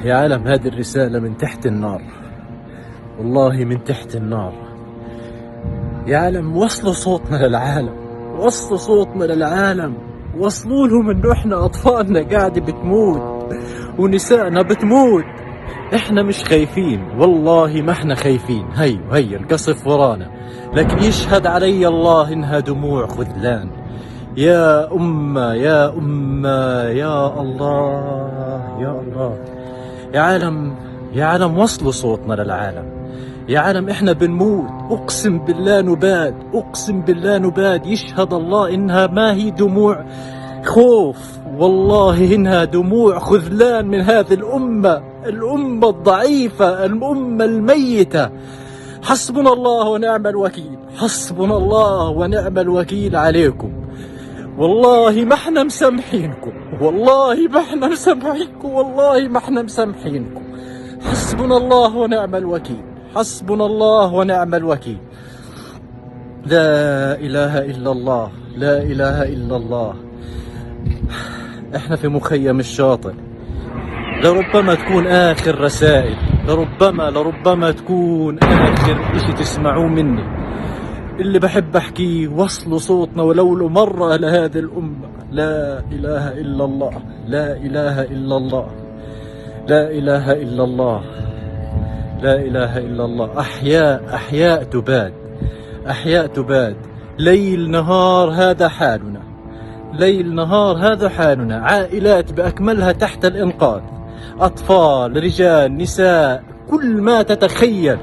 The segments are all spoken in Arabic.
يا عالم هذه الرسالة من تحت النار، والله من تحت النار. يا عالم وصلوا صوتنا للعالم، وصلوا صوتنا للعالم، وصلوا لهم انه احنا اطفالنا قاعدة بتموت ونسائنا بتموت. احنا مش خايفين، والله ما احنا خايفين. هي القصف ورانا، لكن يشهد علي الله انها دموع خذلان. يا أمة يا أمة، يا الله يا الله. يا عالم، يا عالم وصلوا صوتنا للعالم. يا عالم احنا بنموت، اقسم بالله نباد، اقسم بالله نباد. يشهد الله انها ما هي دموع خوف، والله انها دموع خذلان من هذه الامة الضعيفة، الامة الميتة. حسبنا الله ونعم الوكيل، حسبنا الله ونعم الوكيل عليكم. والله ما احنا مسامحينكم، والله ما احنا مسامحينكم، والله ما احنا مسامحينكم. حسبنا الله ونعم الوكيل، حسبنا الله ونعم الوكيل. لا إله إلا الله، لا إله إلا الله. احنا في مخيم الشاطئ، لربما تكون آخر رسائل، لربما تكون آخر اشي تسمعوه مني. اللي بحب احكيه وصلوا صوتنا ولو مرة لهذه الأمة. لا إله إلا الله، لا إله إلا الله، لا إله إلا الله، لا إله إلا الله. أحياء تباد، أحياء تباد. ليل نهار هذا حالنا، ليل نهار هذا حالنا. عائلات بأكملها تحت الإنقاذ، أطفال، رجال، نساء، كل ما تتخيل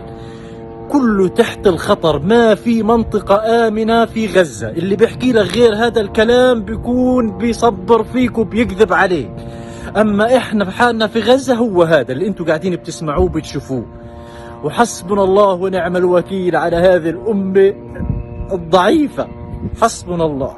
كله تحت الخطر. ما في منطقة آمنة في غزة. اللي بيحكي لك غير هذا الكلام بيكون بيصبر فيك وبيكذب عليك. أما إحنا في حالنا في غزة هو هذا اللي أنتوا قاعدين بتسمعوه بتشوفوه. وحسبنا الله ونعم الوكيل على هذه الأمة الضعيفة. حسبنا الله.